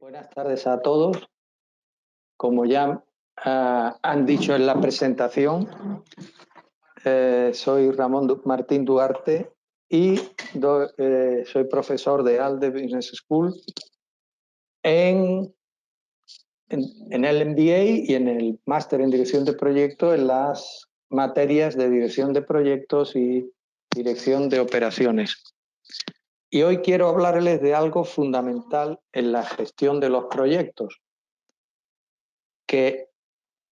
Buenas tardes a todos. Como ya han dicho en la presentación, soy Ramón Martín Duarte y soy profesor de ALDE Business School en el MBA y en el máster en dirección de proyectos en las materias de dirección de proyectos y dirección de operaciones. Y hoy quiero hablarles de algo fundamental en la gestión de los proyectos, que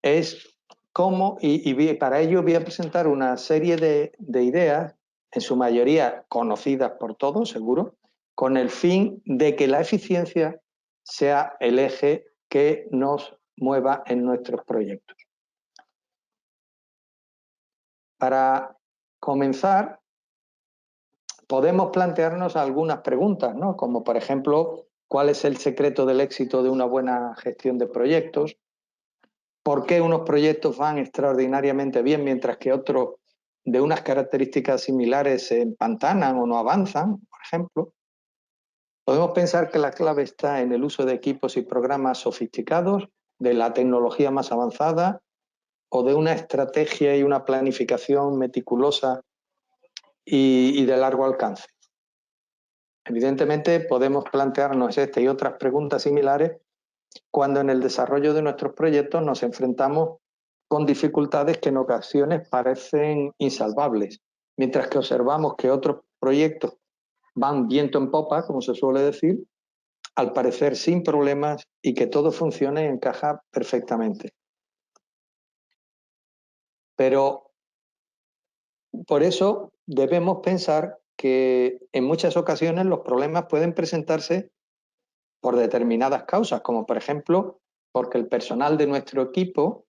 es cómo, y para ello voy a presentar una serie de ideas, en su mayoría conocidas por todos, seguro, con el fin de que la eficiencia sea el eje que nos mueva en nuestros proyectos. Para comenzar, podemos plantearnos algunas preguntas, ¿no? Como por ejemplo, ¿cuál es el secreto del éxito de una buena gestión de proyectos? ¿Por qué unos proyectos van extraordinariamente bien mientras que otros de unas características similares se empantanan o no avanzan, por ejemplo? Podemos pensar que la clave está en el uso de equipos y programas sofisticados, de la tecnología más avanzada o de una estrategia y una planificación meticulosa y de largo alcance. Evidentemente podemos plantearnos esta y otras preguntas similares cuando en el desarrollo de nuestros proyectos nos enfrentamos con dificultades que en ocasiones parecen insalvables, mientras que observamos que otros proyectos van viento en popa, como se suele decir, al parecer sin problemas y que todo funciona y encaja perfectamente. Pero por eso debemos pensar que en muchas ocasiones los problemas pueden presentarse por determinadas causas, como por ejemplo porque el personal de nuestro equipo,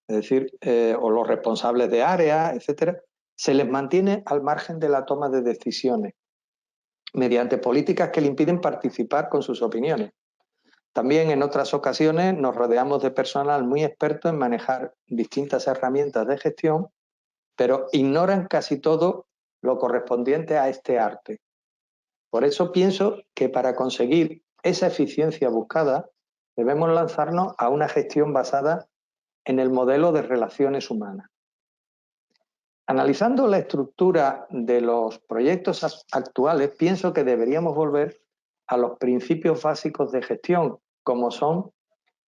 es decir, o los responsables de área, etcétera, se les mantiene al margen de la toma de decisiones mediante políticas que le impiden participar con sus opiniones. También en otras ocasiones nos rodeamos de personal muy experto en manejar distintas herramientas de gestión, pero ignoran casi todo lo correspondiente a este arte. Por eso pienso que para conseguir esa eficiencia buscada debemos lanzarnos a una gestión basada en el modelo de relaciones humanas. Analizando la estructura de los proyectos actuales, pienso que deberíamos volver a los principios básicos de gestión, como son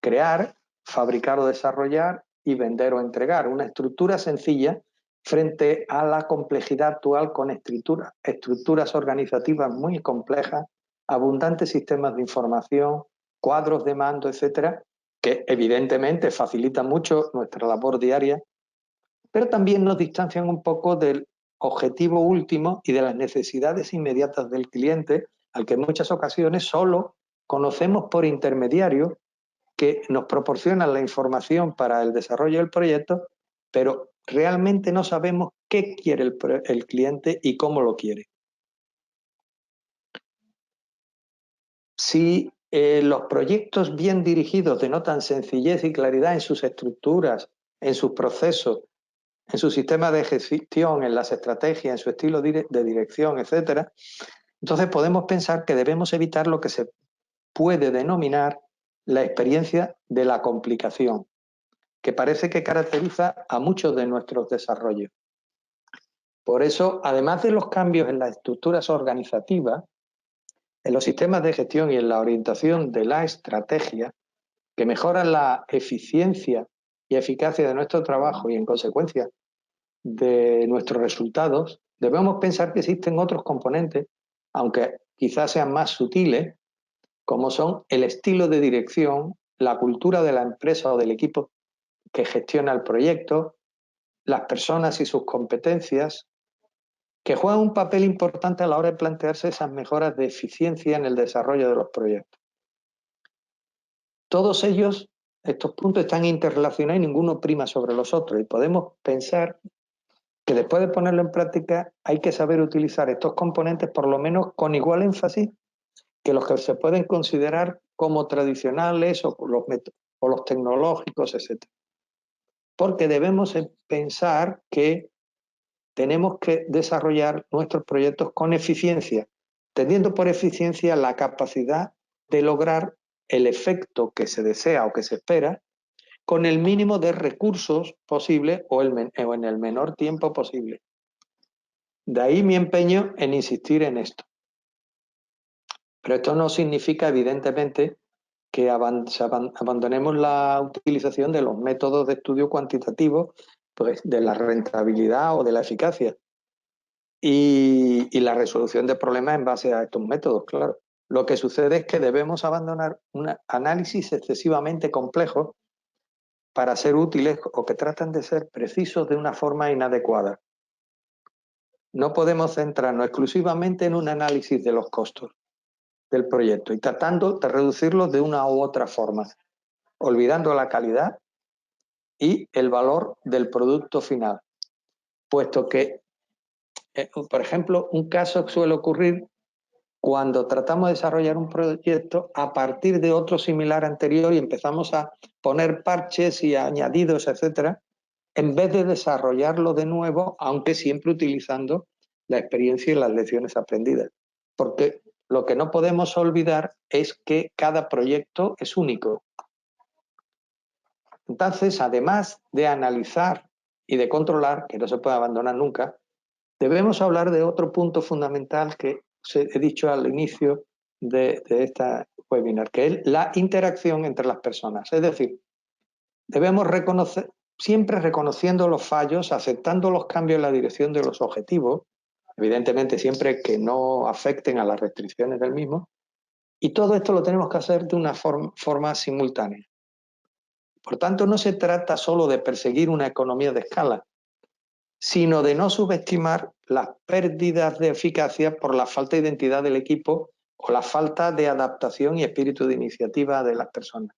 crear, fabricar o desarrollar y vender o entregar. Una estructura sencilla frente a la complejidad actual con estructuras organizativas muy complejas, abundantes sistemas de información, cuadros de mando, etcétera, que evidentemente facilitan mucho nuestra labor diaria, pero también nos distancian un poco del objetivo último y de las necesidades inmediatas del cliente, al que en muchas ocasiones solo conocemos por intermediarios que nos proporcionan la información para el desarrollo del proyecto, pero realmente no sabemos qué quiere el cliente y cómo lo quiere. Si los proyectos bien dirigidos denotan sencillez y claridad en sus estructuras, en sus procesos, en su sistema de gestión, en las estrategias, en su estilo de dirección, etcétera, entonces podemos pensar que debemos evitar lo que se puede denominar la experiencia de la complicación, que parece que caracteriza a muchos de nuestros desarrollos. Por eso, además de los cambios en las estructuras organizativas, en los sistemas de gestión y en la orientación de la estrategia, que mejoran la eficiencia y eficacia de nuestro trabajo y, en consecuencia, de nuestros resultados, debemos pensar que existen otros componentes, aunque quizás sean más sutiles, como son el estilo de dirección, la cultura de la empresa o del equipo que gestiona el proyecto, las personas y sus competencias, que juegan un papel importante a la hora de plantearse esas mejoras de eficiencia en el desarrollo de los proyectos. Todos ellos, estos puntos están interrelacionados y ninguno prima sobre los otros, y podemos pensar que después de ponerlo en práctica hay que saber utilizar estos componentes por lo menos con igual énfasis que los que se pueden considerar como tradicionales o los tecnológicos, etc. Porque debemos pensar que tenemos que desarrollar nuestros proyectos con eficiencia, teniendo por eficiencia la capacidad de lograr el efecto que se desea o que se espera con el mínimo de recursos posible o en el menor tiempo posible. De ahí mi empeño en insistir en esto. Pero esto no significa, evidentemente, que abandonemos la utilización de los métodos de estudio cuantitativo, pues, de la rentabilidad o de la eficacia y la resolución de problemas en base a estos métodos, claro. Lo que sucede es que debemos abandonar un análisis excesivamente complejo para ser útiles o que tratan de ser precisos de una forma inadecuada. No podemos centrarnos exclusivamente en un análisis de los costos del proyecto y tratando de reducirlos de una u otra forma, olvidando la calidad y el valor del producto final, puesto que, por ejemplo, un caso que suele ocurrir cuando tratamos de desarrollar un proyecto a partir de otro similar anterior y empezamos a poner parches y añadidos, etcétera, en vez de desarrollarlo de nuevo, aunque siempre utilizando la experiencia y las lecciones aprendidas. Porque lo que no podemos olvidar es que cada proyecto es único. Entonces, además de analizar y de controlar, que no se puede abandonar nunca, debemos hablar de otro punto fundamental que he dicho al inicio de esta webinar, que es la interacción entre las personas. Es decir, debemos reconocer, siempre reconociendo los fallos, aceptando los cambios en la dirección de los objetivos, evidentemente siempre que no afecten a las restricciones del mismo, y todo esto lo tenemos que hacer de una forma simultánea. Por tanto, no se trata solo de perseguir una economía de escala, sino de no subestimar las pérdidas de eficacia por la falta de identidad del equipo o la falta de adaptación y espíritu de iniciativa de las personas.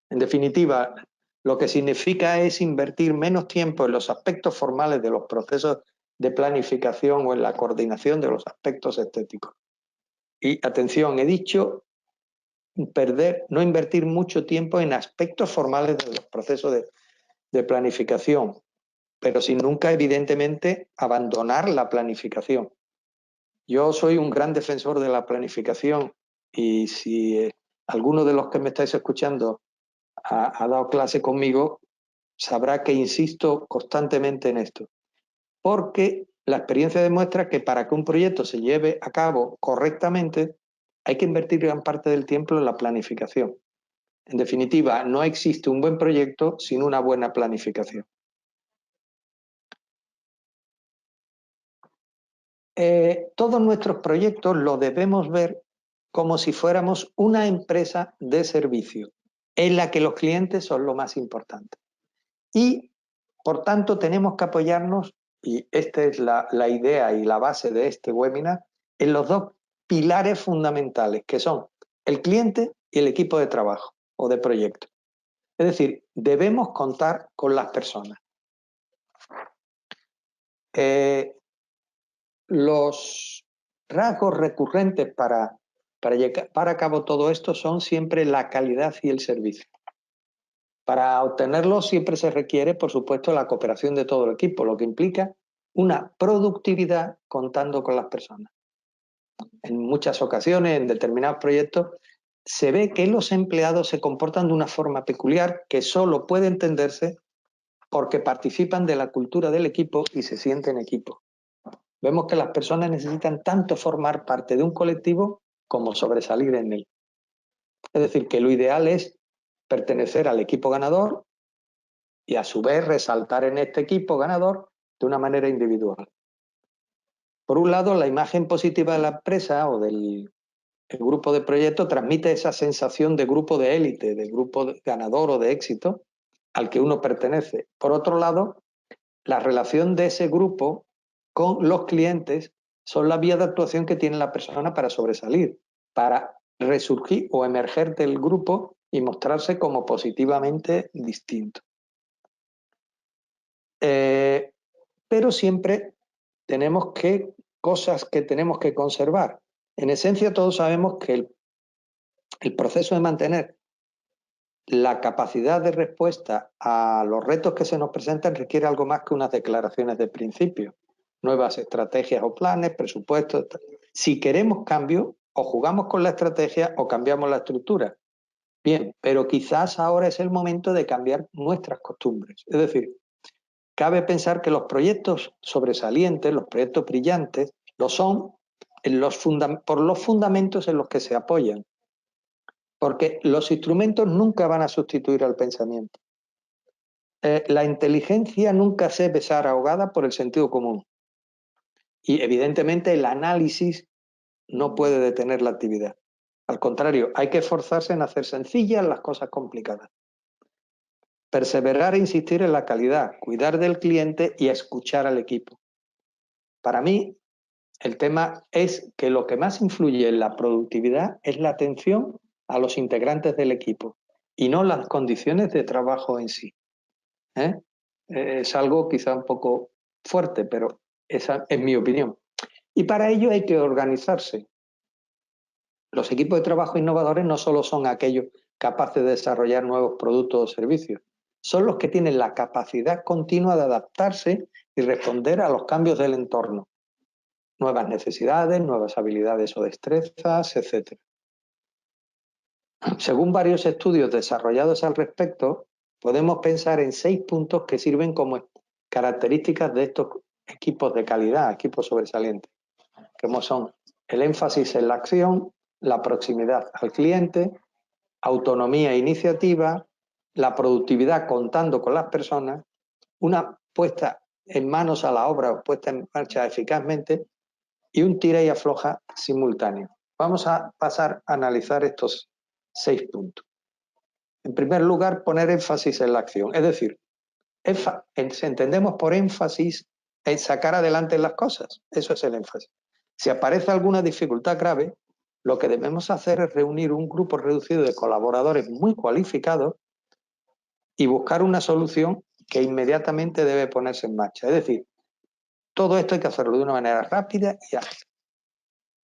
En definitiva, lo que significa es invertir menos tiempo en los aspectos formales de los procesos de planificación o en la coordinación de los aspectos estéticos. Y atención, he dicho no invertir mucho tiempo en aspectos formales de los procesos de planificación, pero sin nunca, evidentemente, abandonar la planificación. Yo soy un gran defensor de la planificación y si alguno de los que me estáis escuchando ha dado clase conmigo, sabrá que insisto constantemente en esto. Porque la experiencia demuestra que para que un proyecto se lleve a cabo correctamente, hay que invertir gran parte del tiempo en la planificación. En definitiva, no existe un buen proyecto sin una buena planificación. Todos nuestros proyectos los debemos ver como si fuéramos una empresa de servicio, en la que los clientes son lo más importante. Y, por tanto, tenemos que apoyarnos, y esta es la idea y la base de este webinar, en los dos pilares fundamentales, que son el cliente y el equipo de trabajo o de proyecto. Es decir, debemos contar con las personas. Los rasgos recurrentes para llevar a cabo todo esto son siempre la calidad y el servicio. Para obtenerlo siempre se requiere, por supuesto, la cooperación de todo el equipo, lo que implica una productividad contando con las personas. En muchas ocasiones, en determinados proyectos, se ve que los empleados se comportan de una forma peculiar que solo puede entenderse porque participan de la cultura del equipo y se sienten equipo. Vemos que las personas necesitan tanto formar parte de un colectivo como sobresalir en él. Es decir, que lo ideal es pertenecer al equipo ganador y a su vez resaltar en este equipo ganador de una manera individual. Por un lado, la imagen positiva de la empresa o del grupo de proyecto transmite esa sensación de grupo de élite, de grupo ganador o de éxito al que uno pertenece. Por otro lado, la relación de ese grupo con los clientes son la vía de actuación que tiene la persona para sobresalir, para resurgir o emerger del grupo y mostrarse como positivamente distinto. Pero siempre tenemos cosas que tenemos que conservar. En esencia, todos sabemos que el proceso de mantener la capacidad de respuesta a los retos que se nos presentan requiere algo más que unas declaraciones de principio, nuevas estrategias o planes, presupuestos. Si queremos cambio, o jugamos con la estrategia o cambiamos la estructura. Bien, pero quizás ahora es el momento de cambiar nuestras costumbres. Es decir, cabe pensar que los proyectos sobresalientes, los proyectos brillantes, lo son por los fundamentos en los que se apoyan. Porque los instrumentos nunca van a sustituir al pensamiento. La inteligencia nunca se besar ahogada por el sentido común. Y evidentemente el análisis no puede detener la actividad. Al contrario, hay que esforzarse en hacer sencillas las cosas complicadas. Perseverar e insistir en la calidad, cuidar del cliente y escuchar al equipo. Para mí, el tema es que lo que más influye en la productividad es la atención a los integrantes del equipo y no las condiciones de trabajo en sí. Es algo quizá un poco fuerte, pero esa es mi opinión. Y para ello hay que organizarse. Los equipos de trabajo innovadores no solo son aquellos capaces de desarrollar nuevos productos o servicios, son los que tienen la capacidad continua de adaptarse y responder a los cambios del entorno, nuevas necesidades, nuevas habilidades o destrezas, etc. Según varios estudios desarrollados al respecto, podemos pensar en 6 puntos que sirven como características de estos equipos de calidad, equipos sobresalientes, como son el énfasis en la acción, la proximidad al cliente, autonomía e iniciativa, la productividad contando con las personas, una puesta en manos a la obra o puesta en marcha eficazmente y un tira y afloja simultáneo. Vamos a pasar a analizar estos 6 puntos. En primer lugar, poner énfasis en la acción. Es decir, entendemos por énfasis en sacar adelante las cosas. Eso es el énfasis. Si aparece alguna dificultad grave, lo que debemos hacer es reunir un grupo reducido de colaboradores muy cualificados y buscar una solución que inmediatamente debe ponerse en marcha. Es decir, todo esto hay que hacerlo de una manera rápida y ágil.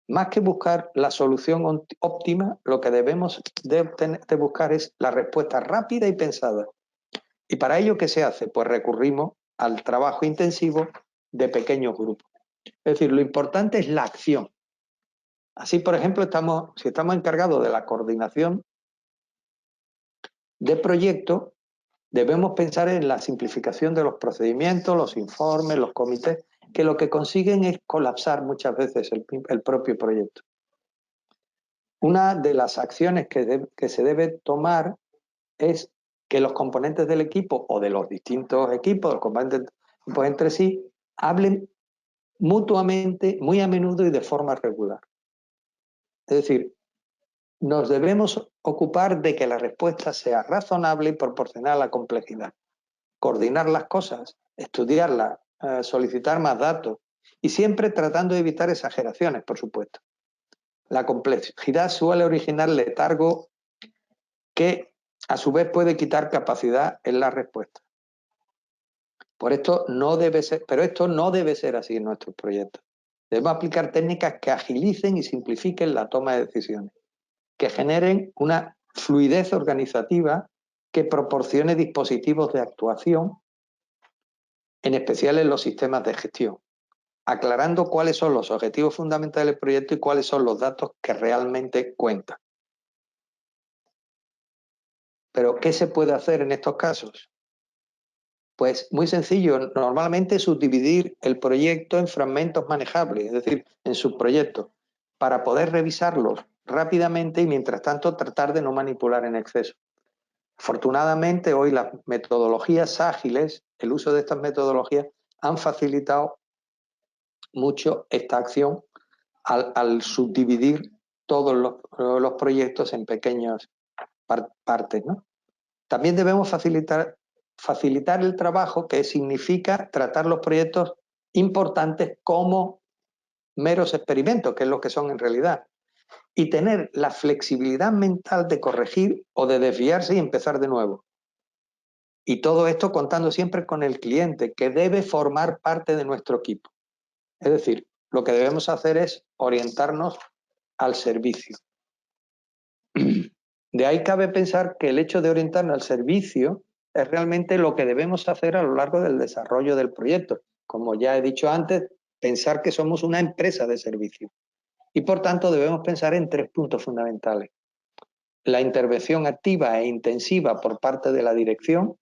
Más que buscar la solución óptima, lo que debemos de buscar es la respuesta rápida y pensada. ¿Y para ello qué se hace? Pues recurrimos al trabajo intensivo de pequeños grupos. Es decir, lo importante es la acción. Así, por ejemplo, si estamos encargados de la coordinación de proyectos, debemos pensar en la simplificación de los procedimientos, los informes, los comités, que lo que consiguen es colapsar muchas veces el propio proyecto. Una de las acciones que se debe tomar es que los componentes del equipo o de los distintos equipos, los componentes entre sí, hablen mutuamente, muy a menudo y de forma regular. Es decir, nos debemos ocupar de que la respuesta sea razonable y proporcional a la complejidad. Coordinar las cosas, estudiarlas, solicitar más datos y siempre tratando de evitar exageraciones, por supuesto. La complejidad suele originar letargo que a su vez puede quitar capacidad en la respuesta. Pero esto no debe ser así en nuestros proyectos. Debemos aplicar técnicas que agilicen y simplifiquen la toma de decisiones, que generen una fluidez organizativa que proporcione dispositivos de actuación, en especial en los sistemas de gestión, aclarando cuáles son los objetivos fundamentales del proyecto y cuáles son los datos que realmente cuentan. ¿Pero qué se puede hacer en estos casos? Pues muy sencillo, normalmente subdividir el proyecto en fragmentos manejables, es decir, en subproyectos, para poder revisarlos rápidamente y mientras tanto tratar de no manipular en exceso. Afortunadamente hoy las metodologías ágiles, el uso de estas metodologías han facilitado mucho esta acción al subdividir todos los proyectos en pequeñas partes, ¿no? También debemos facilitar el trabajo, que significa tratar los proyectos importantes como meros experimentos, que es lo que son en realidad, y tener la flexibilidad mental de corregir o de desviarse y empezar de nuevo. Y todo esto contando siempre con el cliente, que debe formar parte de nuestro equipo. Es decir, lo que debemos hacer es orientarnos al servicio. De ahí cabe pensar que el hecho de orientarnos al servicio es realmente lo que debemos hacer a lo largo del desarrollo del proyecto. Como ya he dicho antes, pensar que somos una empresa de servicio. Y por tanto debemos pensar en 3 puntos fundamentales. La intervención activa e intensiva por parte de la dirección,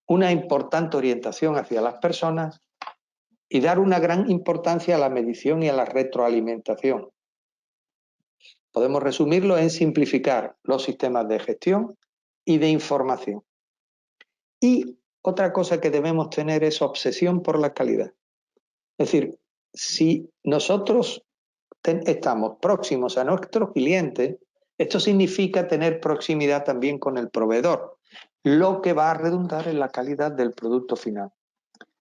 una importante orientación hacia las personas y dar una gran importancia a la medición y a la retroalimentación. Podemos resumirlo en simplificar los sistemas de gestión y de información. Y otra cosa que debemos tener es obsesión por la calidad. Es decir, si nosotros estamos próximos a nuestros clientes, esto significa tener proximidad también con el proveedor, lo que va a redundar en la calidad del producto final.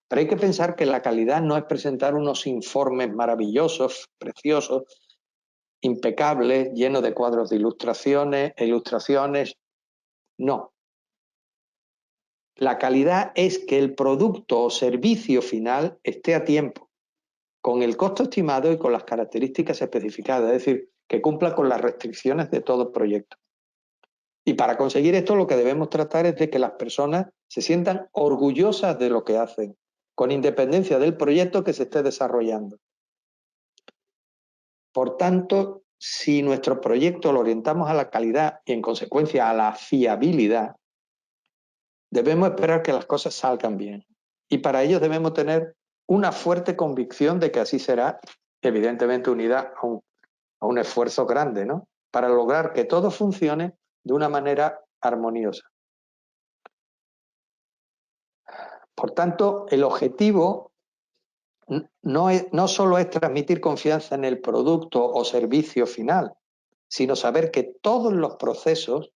Pero hay que pensar que la calidad no es presentar unos informes maravillosos, preciosos, impecables, llenos de cuadros de ilustraciones. No. La calidad es que el producto o servicio final esté a tiempo, con el costo estimado y con las características especificadas, es decir, que cumpla con las restricciones de todo proyecto. Y para conseguir esto lo que debemos tratar es de que las personas se sientan orgullosas de lo que hacen, con independencia del proyecto que se esté desarrollando. Por tanto, si nuestro proyecto lo orientamos a la calidad y en consecuencia a la fiabilidad, debemos esperar que las cosas salgan bien. Y para ello debemos tener una fuerte convicción de que así será, evidentemente unida a un esfuerzo grande, ¿no? Para lograr que todo funcione de una manera armoniosa. Por tanto, el objetivo no solo es transmitir confianza en el producto o servicio final, sino saber que todos los procesos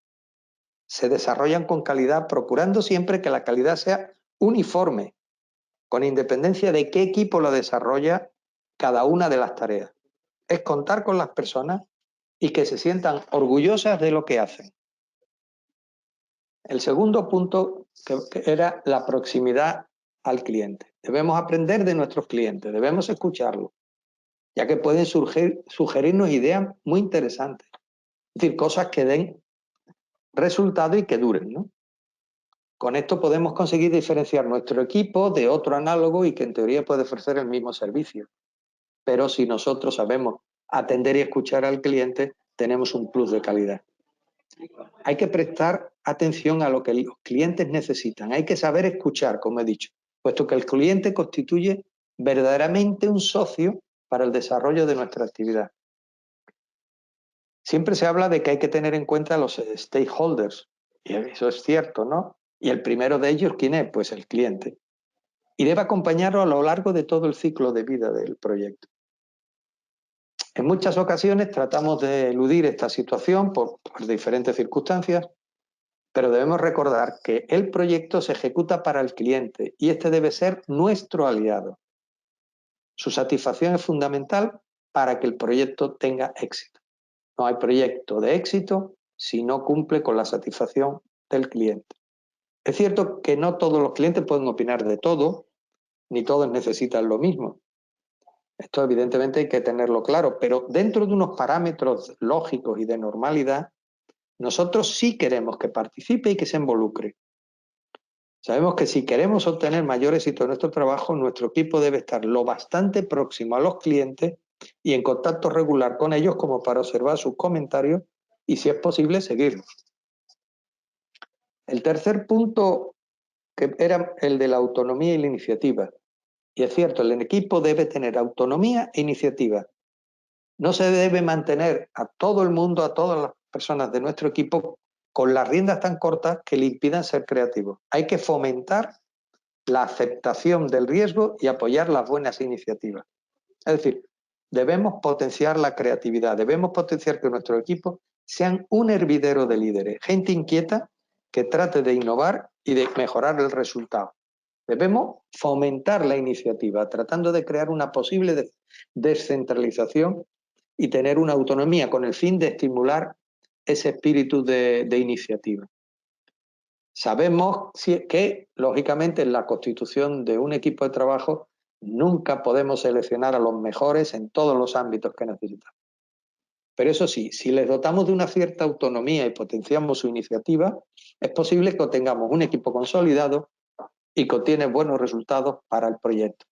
se desarrollan con calidad, procurando siempre que la calidad sea uniforme, con independencia de qué equipo lo desarrolla cada una de las tareas. Es contar con las personas y que se sientan orgullosas de lo que hacen. El segundo punto que era la proximidad al cliente. Debemos aprender de nuestros clientes, debemos escucharlos, ya que pueden sugerirnos ideas muy interesantes, es decir, cosas que den resultado y que duren, ¿no? Con esto podemos conseguir diferenciar nuestro equipo de otro análogo y que en teoría puede ofrecer el mismo servicio. Pero si nosotros sabemos atender y escuchar al cliente, tenemos un plus de calidad. Hay que prestar atención a lo que los clientes necesitan. Hay que saber escuchar, como he dicho, puesto que el cliente constituye verdaderamente un socio para el desarrollo de nuestra actividad. Siempre se habla de que hay que tener en cuenta a los stakeholders, y eso es cierto, ¿no? Y el primero de ellos, ¿quién es? Pues el cliente. Y debe acompañarlo a lo largo de todo el ciclo de vida del proyecto. En muchas ocasiones tratamos de eludir esta situación por diferentes circunstancias, pero debemos recordar que el proyecto se ejecuta para el cliente y este debe ser nuestro aliado. Su satisfacción es fundamental para que el proyecto tenga éxito. No hay proyecto de éxito si no cumple con la satisfacción del cliente. Es cierto que no todos los clientes pueden opinar de todo, ni todos necesitan lo mismo. Esto evidentemente hay que tenerlo claro, pero dentro de unos parámetros lógicos y de normalidad, nosotros sí queremos que participe y que se involucre. Sabemos que si queremos obtener mayor éxito en nuestro trabajo, nuestro equipo debe estar lo bastante próximo a los clientes y en contacto regular con ellos como para observar sus comentarios y, si es posible, seguirlos. El tercer punto que era el de la autonomía y la iniciativa. Y es cierto, el equipo debe tener autonomía e iniciativa. No se debe mantener a todo el mundo, a todas las personas de nuestro equipo, con las riendas tan cortas que le impidan ser creativos. Hay que fomentar la aceptación del riesgo y apoyar las buenas iniciativas. Es decir, debemos potenciar la creatividad, debemos potenciar que nuestro equipo sean un hervidero de líderes, gente inquieta que trate de innovar y de mejorar el resultado. Debemos fomentar la iniciativa, tratando de crear una posible descentralización y tener una autonomía con el fin de estimular ese espíritu de iniciativa. Sabemos que, lógicamente, en la constitución de un equipo de trabajo nunca podemos seleccionar a los mejores en todos los ámbitos que necesitamos. Pero eso sí, si les dotamos de una cierta autonomía y potenciamos su iniciativa, es posible que tengamos un equipo consolidado y que obtiene buenos resultados para el proyecto.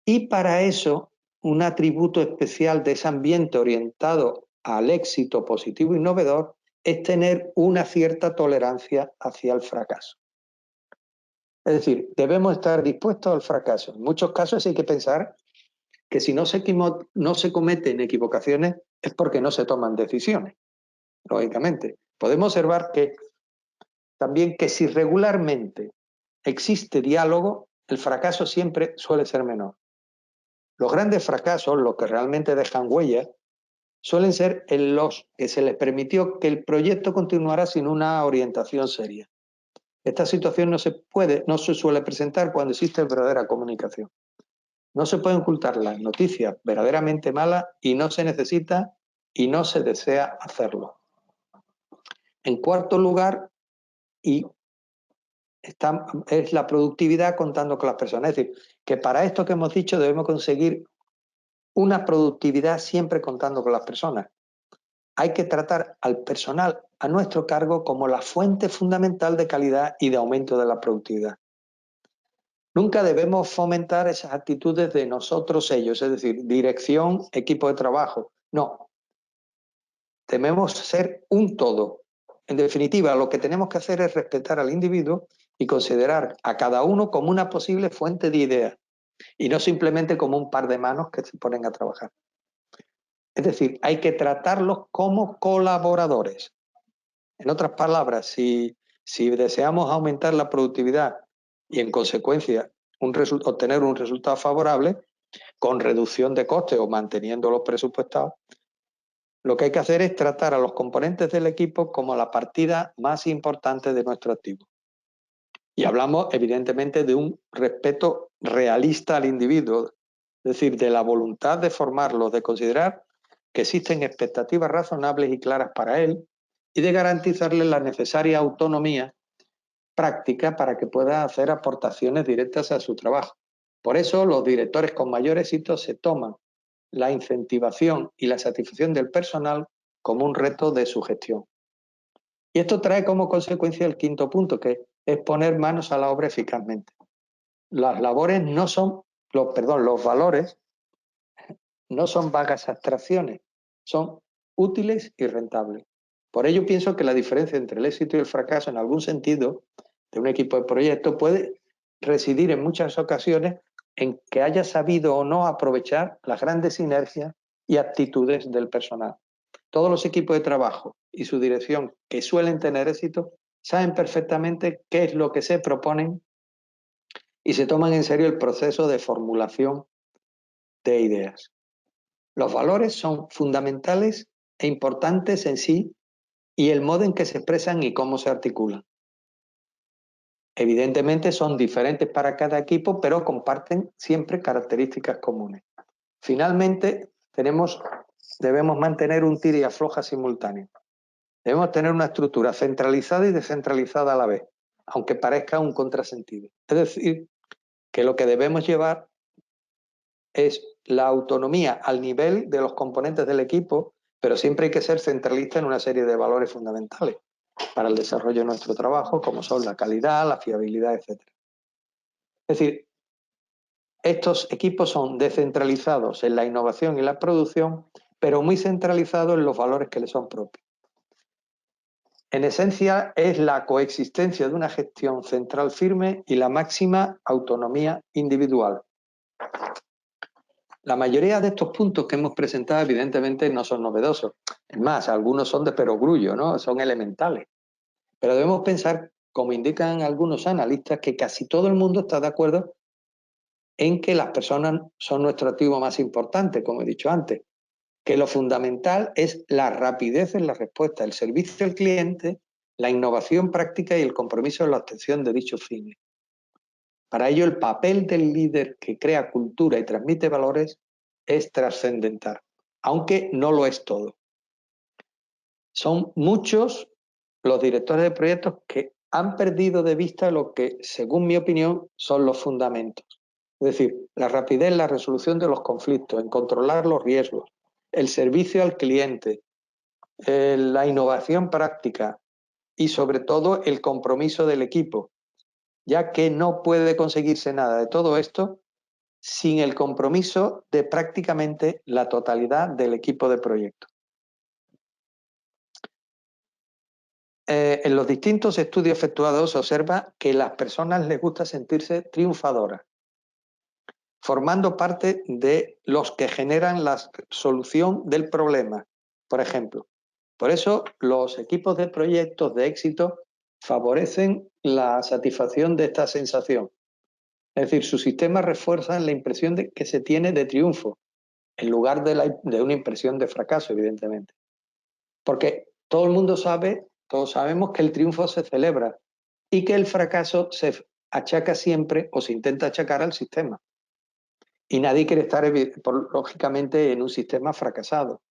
Y para eso un atributo especial de ese ambiente orientado al éxito positivo y innovador es tener una cierta tolerancia hacia el fracaso. Es decir, debemos estar dispuestos al fracaso. En muchos casos hay que pensar que si no se cometen equivocaciones es porque no se toman decisiones, lógicamente. Podemos observar que también que si regularmente existe diálogo, el fracaso siempre suele ser menor. Los grandes fracasos, los que realmente dejan huella, suelen ser en los que se les permitió que el proyecto continuara sin una orientación seria. Esta situación no se suele presentar cuando existe verdadera comunicación. No se pueden ocultar las noticias verdaderamente malas y no se necesita y no se desea hacerlo. En cuarto lugar, es la productividad contando con las personas. Es decir, que para esto que hemos dicho debemos conseguir una productividad siempre contando con las personas. Hay que tratar al personal a nuestro cargo como la fuente fundamental de calidad y de aumento de la productividad. Nunca debemos fomentar esas actitudes de nosotros ellos, es decir, dirección, equipo de trabajo. No. Debemos ser un todo. En definitiva, lo que tenemos que hacer es respetar al individuo y considerar a cada uno como una posible fuente de ideas y no simplemente como un par de manos que se ponen a trabajar. Es decir, hay que tratarlos como colaboradores. En otras palabras, si deseamos aumentar la productividad y en consecuencia obtener un resultado favorable, con reducción de costes o manteniendo los presupuestados, lo que hay que hacer es tratar a los componentes del equipo como la partida más importante de nuestro activo. Y hablamos evidentemente de un respeto realista al individuo, es decir, de la voluntad de formarlo, de considerar que existen expectativas razonables y claras para él y de garantizarle la necesaria autonomía práctica para que pueda hacer aportaciones directas a su trabajo. Por eso los directores con mayor éxito se toman la incentivación y la satisfacción del personal como un reto de su gestión. Y esto trae como consecuencia el quinto punto, que es poner manos a la obra eficazmente. Las labores no son, los valores no son vagas abstracciones, son útiles y rentables. Por ello pienso que la diferencia entre el éxito y el fracaso en algún sentido de un equipo de proyecto puede residir en muchas ocasiones en que haya sabido o no aprovechar las grandes sinergias y actitudes del personal. Todos los equipos de trabajo y su dirección que suelen tener éxito saben perfectamente qué es lo que se proponen y se toman en serio el proceso de formulación de ideas. Los valores son fundamentales e importantes en sí y el modo en que se expresan y cómo se articulan. Evidentemente son diferentes para cada equipo, pero comparten siempre características comunes. Finalmente, debemos mantener un tira y afloja simultáneo. Debemos tener una estructura centralizada y descentralizada a la vez, aunque parezca un contrasentido. Es decir, que lo que debemos llevar es la autonomía al nivel de los componentes del equipo, pero siempre hay que ser centralista en una serie de valores fundamentales para el desarrollo de nuestro trabajo, como son la calidad, la fiabilidad, etc. Es decir, estos equipos son descentralizados en la innovación y la producción, pero muy centralizados en los valores que les son propios. En esencia, es la coexistencia de una gestión central firme y la máxima autonomía individual. La mayoría de estos puntos que hemos presentado evidentemente no son novedosos. Es más, algunos son de perogrullo, ¿no? Son elementales. Pero debemos pensar, como indican algunos analistas, que casi todo el mundo está de acuerdo en que las personas son nuestro activo más importante, como he dicho antes, que lo fundamental es la rapidez en la respuesta, el servicio al cliente, la innovación práctica y el compromiso en la obtención de dichos fines. Para ello, el papel del líder que crea cultura y transmite valores es trascendental, aunque no lo es todo. Son muchos los directores de proyectos que han perdido de vista lo que, según mi opinión, son los fundamentos. Es decir, la rapidez en la resolución de los conflictos, en controlar los riesgos, el servicio al cliente, la innovación práctica y, sobre todo, el compromiso del equipo, ya que no puede conseguirse nada de todo esto sin el compromiso de prácticamente la totalidad del equipo de proyecto. En los distintos estudios efectuados se observa que a las personas les gusta sentirse triunfadoras, formando parte de los que generan la solución del problema, por ejemplo. Por eso, los equipos de proyectos de éxito favorecen la satisfacción de esta sensación. Es decir, su sistema refuerza la impresión que se tiene de triunfo, en lugar de una impresión de fracaso, evidentemente. Porque todo el mundo sabe, todos sabemos que el triunfo se celebra y que el fracaso se achaca siempre o se intenta achacar al sistema. Y nadie quiere estar, lógicamente, en un sistema fracasado.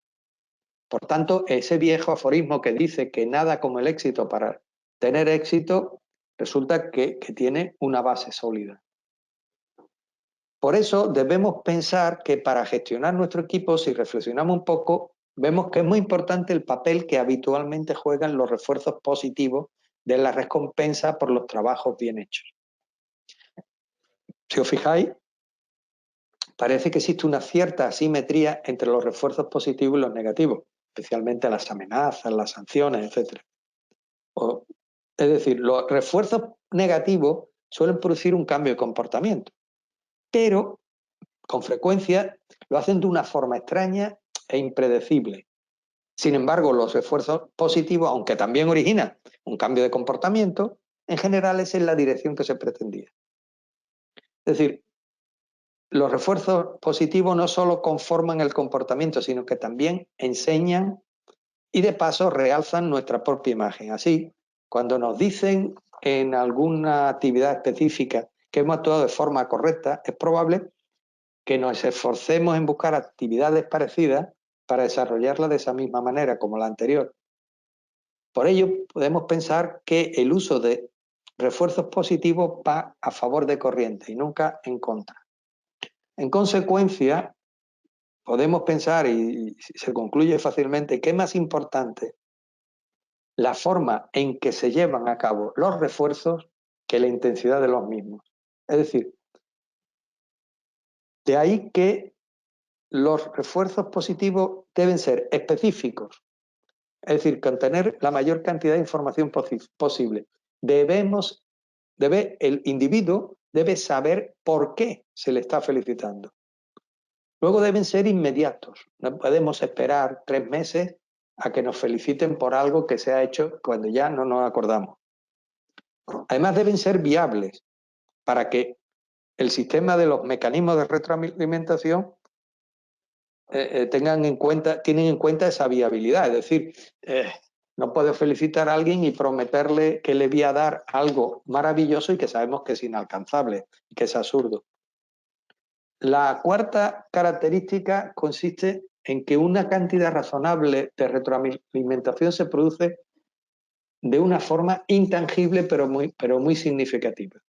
Por tanto, ese viejo aforismo que dice que nada como el éxito para tener éxito, resulta que tiene una base sólida. Por eso debemos pensar que para gestionar nuestro equipo, si reflexionamos un poco, vemos que es muy importante el papel que habitualmente juegan los refuerzos positivos de la recompensa por los trabajos bien hechos. Si os fijáis, parece que existe una cierta asimetría entre los refuerzos positivos y los negativos, especialmente las amenazas, las sanciones, etc. Es decir, los refuerzos negativos suelen producir un cambio de comportamiento, pero con frecuencia lo hacen de una forma extraña e impredecible. Sin embargo, los refuerzos positivos, aunque también originan un cambio de comportamiento, en general es en la dirección que se pretendía. Es decir, los refuerzos positivos no solo conforman el comportamiento, sino que también enseñan y de paso realzan nuestra propia imagen. Así, cuando nos dicen en alguna actividad específica que hemos actuado de forma correcta, es probable que nos esforcemos en buscar actividades parecidas para desarrollarla de esa misma manera como la anterior. Por ello, podemos pensar que el uso de refuerzos positivos va a favor de corriente y nunca en contra. En consecuencia, podemos pensar, y se concluye fácilmente, que es más importante la forma en que se llevan a cabo los refuerzos que la intensidad de los mismos. Es decir, de ahí que los refuerzos positivos deben ser específicos, es decir, contener la mayor cantidad de información posible. El individuo debe saber por qué se le está felicitando. Luego deben ser inmediatos. No podemos esperar 3 meses a que nos feliciten por algo que se ha hecho cuando ya no nos acordamos. Además deben ser viables para que el sistema de los mecanismos de retroalimentación tienen en cuenta esa viabilidad. Es decir, no puedo felicitar a alguien y prometerle que le voy a dar algo maravilloso y que sabemos que es inalcanzable y que es absurdo. La cuarta característica consiste en que una cantidad razonable de retroalimentación se produce de una forma intangible pero muy significativa.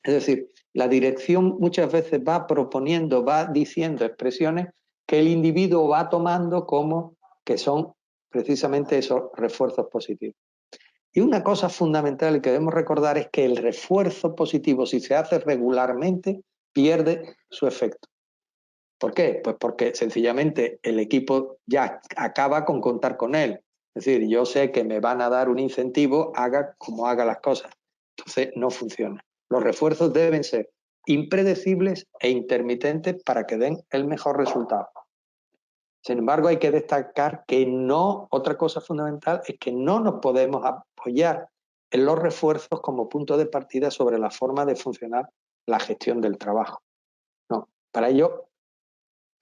Es decir, la dirección muchas veces va proponiendo, va diciendo expresiones que el individuo va tomando como que son precisamente esos refuerzos positivos. Y una cosa fundamental que debemos recordar es que el refuerzo positivo, si se hace regularmente, pierde su efecto. ¿Por qué? Pues porque sencillamente el equipo ya acaba con contar con él. Es decir, yo sé que me van a dar un incentivo, haga como haga las cosas. Entonces no funciona. Los refuerzos deben ser impredecibles e intermitentes para que den el mejor resultado. Sin embargo, hay que destacar que otra cosa fundamental es que no nos podemos apoyar en los refuerzos como punto de partida sobre la forma de funcionar la gestión del trabajo. No,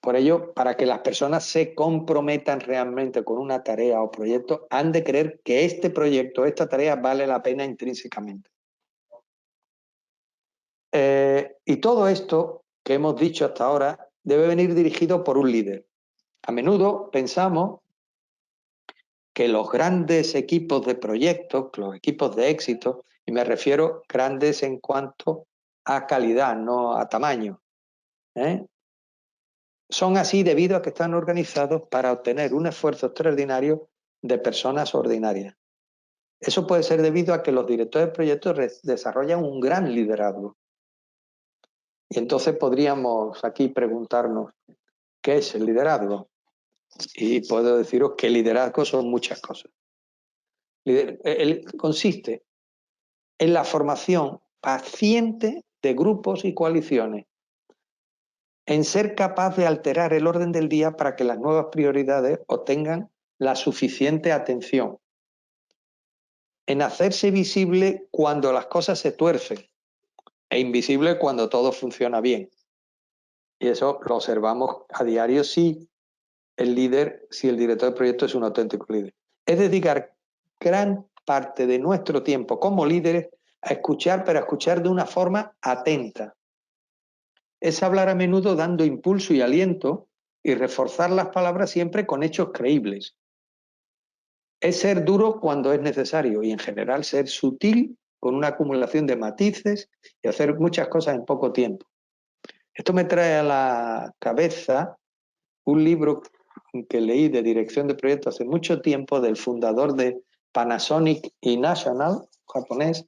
por ello, para que las personas se comprometan realmente con una tarea o proyecto, han de creer que este proyecto, esta tarea vale la pena intrínsecamente. Y todo esto que hemos dicho hasta ahora debe venir dirigido por un líder. A menudo pensamos que los grandes equipos de proyectos, los equipos de éxito, y me refiero grandes en cuanto a calidad, no a tamaño, son así debido a que están organizados para obtener un esfuerzo extraordinario de personas ordinarias. Eso puede ser debido a que los directores de proyectos desarrollan un gran liderazgo. Y entonces podríamos aquí preguntarnos, ¿qué es el liderazgo? Y puedo deciros que liderazgo son muchas cosas. Consiste en la formación paciente de grupos y coaliciones, en ser capaz de alterar el orden del día para que las nuevas prioridades obtengan la suficiente atención, en hacerse visible cuando las cosas se tuercen e invisible cuando todo funciona bien. Y eso lo observamos a diario si el director de proyecto es un auténtico líder. Es dedicar gran parte de nuestro tiempo como líderes a escuchar, pero a escuchar de una forma atenta. Es hablar a menudo dando impulso y aliento y reforzar las palabras siempre con hechos creíbles. Es ser duro cuando es necesario y en general ser sutil con una acumulación de matices y hacer muchas cosas en poco tiempo. Esto me trae a la cabeza un libro que leí de dirección de proyectos hace mucho tiempo del fundador de Panasonic y National, japonés,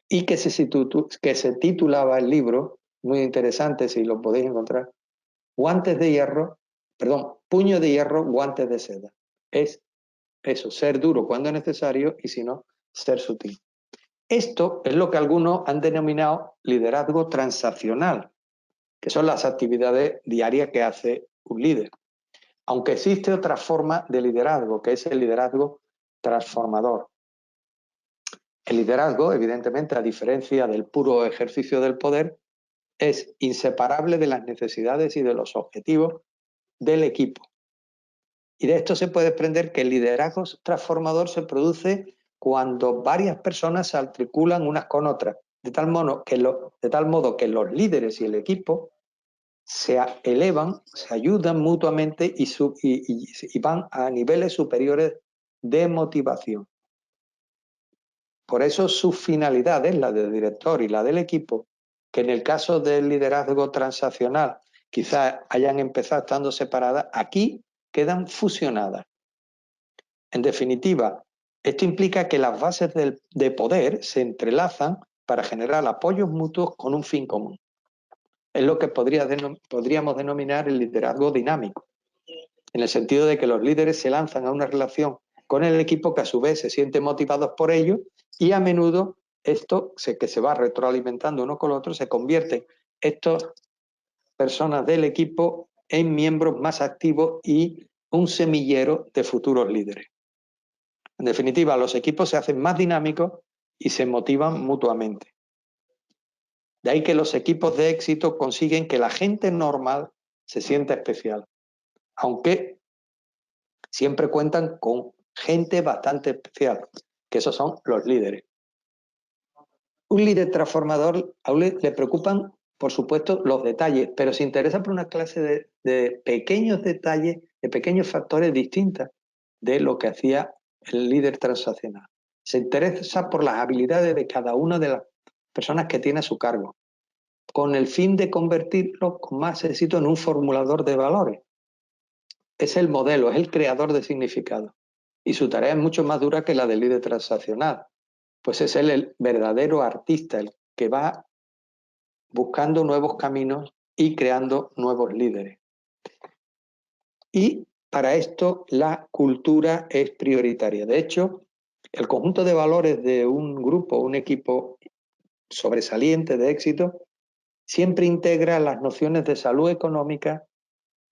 y que se titulaba el libro, muy interesante si lo podéis encontrar, Puño de hierro, guantes de seda. Es eso, ser duro cuando es necesario y si no, ser sutil. Esto es lo que algunos han denominado liderazgo transaccional, que son las actividades diarias que hace un líder. Aunque existe otra forma de liderazgo, que es el liderazgo transformador. El liderazgo, evidentemente, a diferencia del puro ejercicio del poder, es inseparable de las necesidades y de los objetivos del equipo. Y de esto se puede desprender que el liderazgo transformador se produce cuando varias personas se articulan unas con otras, de tal modo que los líderes y el equipo se elevan, se ayudan mutuamente y van a niveles superiores de motivación. Por eso sus finalidades, la del director y la del equipo, que en el caso del liderazgo transaccional quizás hayan empezado estando separadas, aquí quedan fusionadas. En definitiva, esto implica que las bases de poder se entrelazan para generar apoyos mutuos con un fin común. Es lo que podríamos denominar el liderazgo dinámico, en el sentido de que los líderes se lanzan a una relación con el equipo que a su vez se sienten motivados por ello y a menudo esto que se va retroalimentando uno con el otro se convierte estas personas del equipo en miembros más activos y un semillero de futuros líderes. En definitiva, los equipos se hacen más dinámicos y se motivan mutuamente. De ahí que los equipos de éxito consiguen que la gente normal se sienta especial, aunque siempre cuentan con gente bastante especial, que esos son los líderes. Un líder transformador, a un le preocupan, por supuesto, los detalles, pero se interesa por una clase de pequeños detalles, de pequeños factores distintos de lo que hacía el líder transaccional. Se interesa por las habilidades de cada una de las personas que tiene a su cargo, con el fin de convertirlo con más éxito en un formulador de valores. Es el modelo, es el creador de significado. Y su tarea es mucho más dura que la del líder transaccional, pues es él el verdadero artista, el que va buscando nuevos caminos y creando nuevos líderes. Y para esto la cultura es prioritaria. De hecho, el conjunto de valores de un grupo, un equipo sobresaliente de éxito, siempre integra las nociones de salud económica,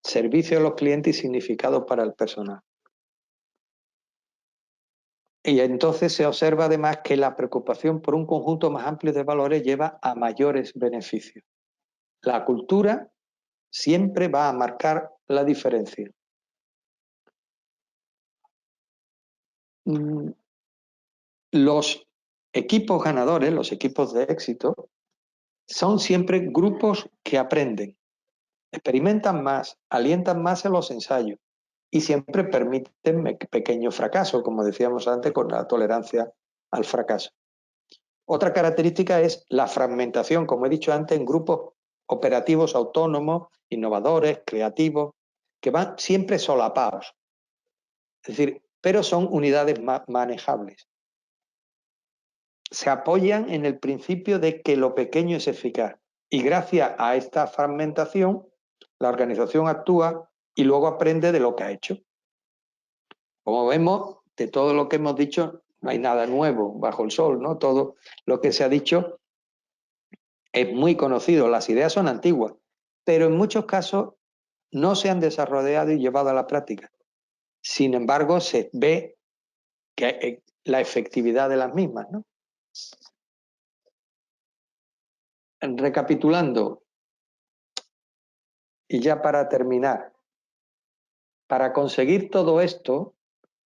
servicio a los clientes y significado para el personal. Y entonces se observa además que la preocupación por un conjunto más amplio de valores lleva a mayores beneficios. La cultura siempre va a marcar la diferencia. Los equipos ganadores, los equipos de éxito, son siempre grupos que aprenden, experimentan más, alientan más en los ensayos y siempre permiten pequeños fracasos, como decíamos antes, con la tolerancia al fracaso. Otra característica es la fragmentación, como he dicho antes, en grupos operativos autónomos, innovadores, creativos, que van siempre solapados. Es decir, pero son unidades manejables. Se apoyan en el principio de que lo pequeño es eficaz. Y gracias a esta fragmentación, la organización actúa y luego aprende de lo que ha hecho. Como vemos, de todo lo que hemos dicho, no hay nada nuevo bajo el sol, ¿no? Todo lo que se ha dicho es muy conocido, las ideas son antiguas, pero en muchos casos no se han desarrollado y llevado a la práctica. Sin embargo, se ve que la efectividad de las mismas, ¿no? Recapitulando, y ya para terminar, para conseguir todo esto,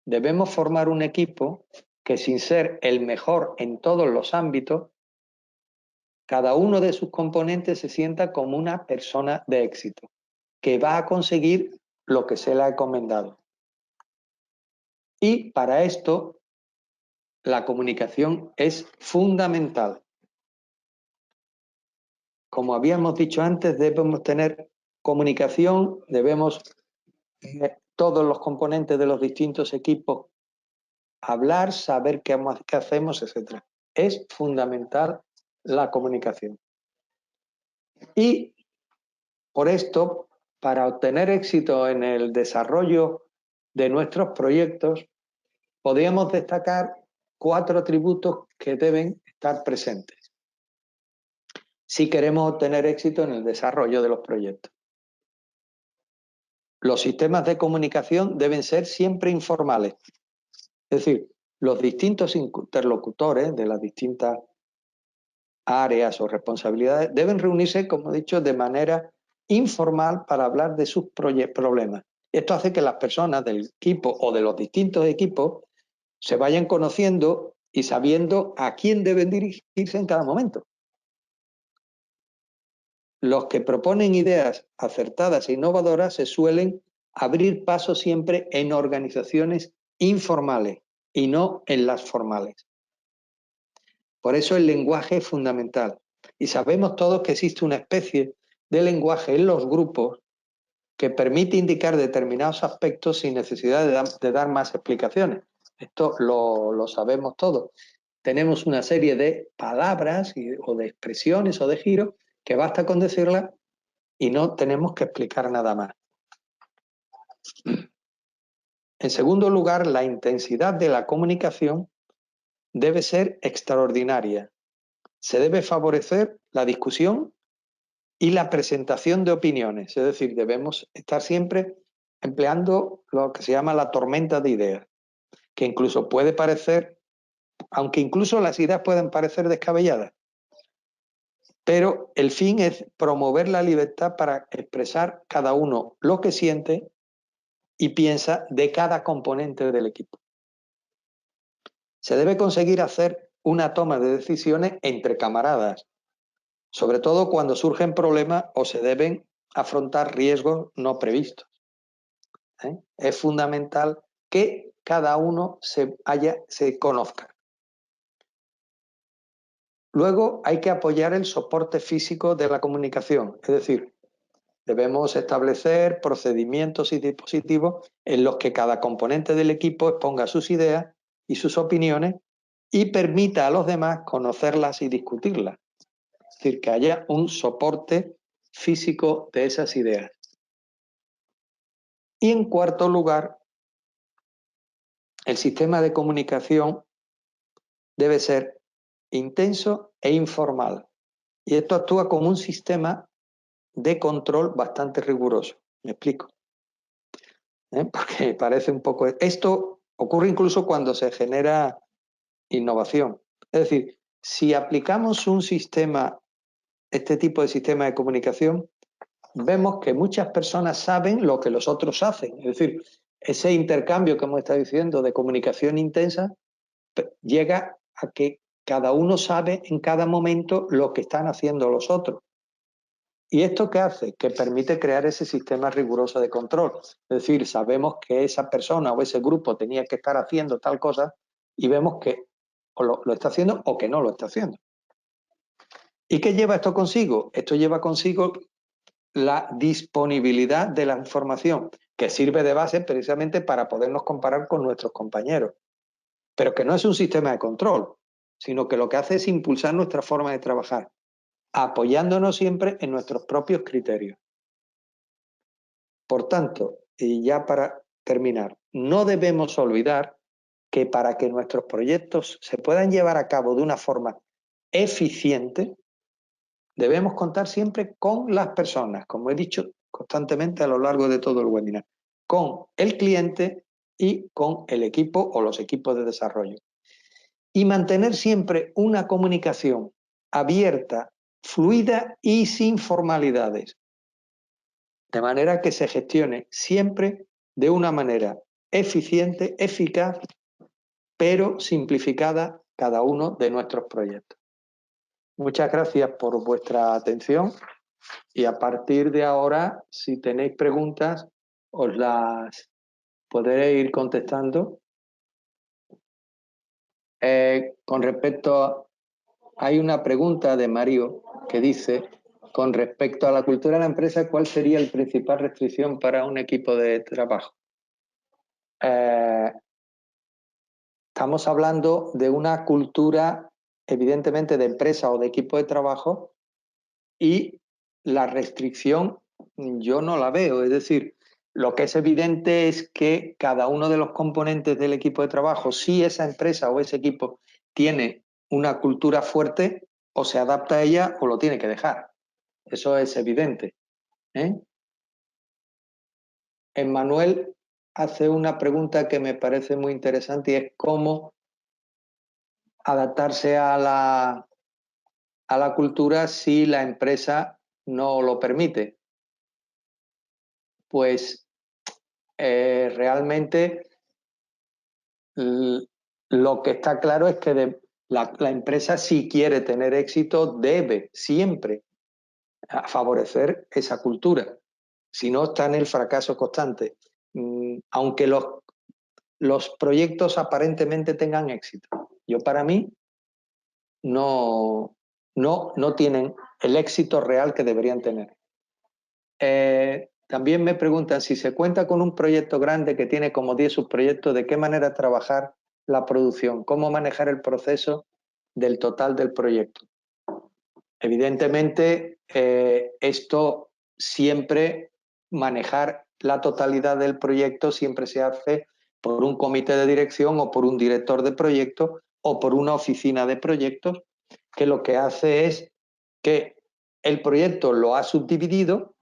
debemos formar un equipo que, sin ser el mejor en todos los ámbitos, cada uno de sus componentes se sienta como una persona de éxito, que va a conseguir lo que se le ha encomendado. Y para esto, la comunicación es fundamental. Como habíamos dicho antes, debemos tener comunicación, debemos todos los componentes de los distintos equipos hablar, saber qué hacemos, etc. Es fundamental la comunicación. Y por esto, para obtener éxito en el desarrollo de nuestros proyectos, podríamos destacar 4 atributos que deben estar presentes si queremos obtener éxito en el desarrollo de los proyectos. Los sistemas de comunicación deben ser siempre informales. Es decir, los distintos interlocutores de las distintas áreas o responsabilidades deben reunirse, como he dicho, de manera informal para hablar de sus problemas. Esto hace que las personas del equipo o de los distintos equipos se vayan conociendo y sabiendo a quién deben dirigirse en cada momento. Los que proponen ideas acertadas e innovadoras se suelen abrir paso siempre en organizaciones informales y no en las formales. Por eso el lenguaje es fundamental. Y sabemos todos que existe una especie de lenguaje en los grupos que permite indicar determinados aspectos sin necesidad de dar más explicaciones. Esto lo sabemos todos. Tenemos una serie de palabras o de expresiones o de giros que basta con decirlas y no tenemos que explicar nada más. En segundo lugar, la intensidad de la comunicación debe ser extraordinaria. Se debe favorecer la discusión y la presentación de opiniones, es decir, debemos estar siempre empleando lo que se llama la tormenta de ideas, que incluso puede parecer, aunque incluso las ideas pueden parecer descabelladas, pero el fin es promover la libertad para expresar cada uno lo que siente y piensa de cada componente del equipo. Se debe conseguir hacer una toma de decisiones entre camaradas, sobre todo cuando surgen problemas o se deben afrontar riesgos no previstos. Es fundamental que cada uno se conozca. Luego hay que apoyar el soporte físico de la comunicación, es decir, debemos establecer procedimientos y dispositivos en los que cada componente del equipo exponga sus ideas y sus opiniones y permita a los demás conocerlas y discutirlas. Es decir, que haya un soporte físico de esas ideas. Y en cuarto lugar, el sistema de comunicación debe ser intenso e informal. Y esto actúa como un sistema de control bastante riguroso. Me explico. Porque parece un poco... Esto ocurre incluso cuando se genera innovación. Es decir, si aplicamos un sistema, este tipo de sistema de comunicación, vemos que muchas personas saben lo que los otros hacen. Es decir, ese intercambio que hemos estado diciendo de comunicación intensa llega a que cada uno sabe en cada momento lo que están haciendo los otros. ¿Y esto qué hace? Que permite crear ese sistema riguroso de control. Es decir, sabemos que esa persona o ese grupo tenía que estar haciendo tal cosa y vemos que o lo está haciendo o que no lo está haciendo. ¿Y qué lleva esto consigo? Esto lleva consigo la disponibilidad de la información, que sirve de base precisamente para podernos comparar con nuestros compañeros. Pero que no es un sistema de control, sino que lo que hace es impulsar nuestra forma de trabajar. apoyándonos siempre en nuestros propios criterios. Por tanto, y ya para terminar, no debemos olvidar que para que nuestros proyectos se puedan llevar a cabo de una forma eficiente, debemos contar siempre con las personas, como he dicho constantemente a lo largo de todo el webinar, con el cliente y con el equipo o los equipos de desarrollo. Y mantener siempre una comunicación abierta, fluida y sin formalidades, de manera que se gestione siempre de una manera eficiente, eficaz, pero simplificada cada uno de nuestros proyectos. Muchas gracias por vuestra atención y a partir de ahora, si tenéis preguntas, os las podré ir contestando. Con respecto a... Hay una pregunta de Mario que dice, con respecto a la cultura de la empresa, ¿cuál sería la principal restricción para un equipo de trabajo? Estamos hablando de una cultura, evidentemente, de empresa o de equipo de trabajo, y la restricción yo no la veo. Es decir, lo que es evidente es que cada uno de los componentes del equipo de trabajo, si esa empresa o ese equipo tiene una cultura fuerte, o se adapta a ella o lo tiene que dejar. Eso es evidente. Emmanuel hace una pregunta que me parece muy interesante y es cómo adaptarse a la cultura si la empresa no lo permite. Pues realmente lo que está claro es que la empresa, si quiere tener éxito, debe siempre favorecer esa cultura. Si no, está en el fracaso constante. Aunque los proyectos aparentemente tengan éxito. Para mí, no tienen el éxito real que deberían tener. También me preguntan si se cuenta con un proyecto grande que tiene como 10 subproyectos, ¿de qué manera trabajar la producción? ¿Cómo manejar el proceso del total del proyecto? Evidentemente, esto siempre, manejar la totalidad del proyecto siempre se hace por un comité de dirección o por un director de proyecto o por una oficina de proyectos, que lo que hace es que el proyecto lo ha subdividido,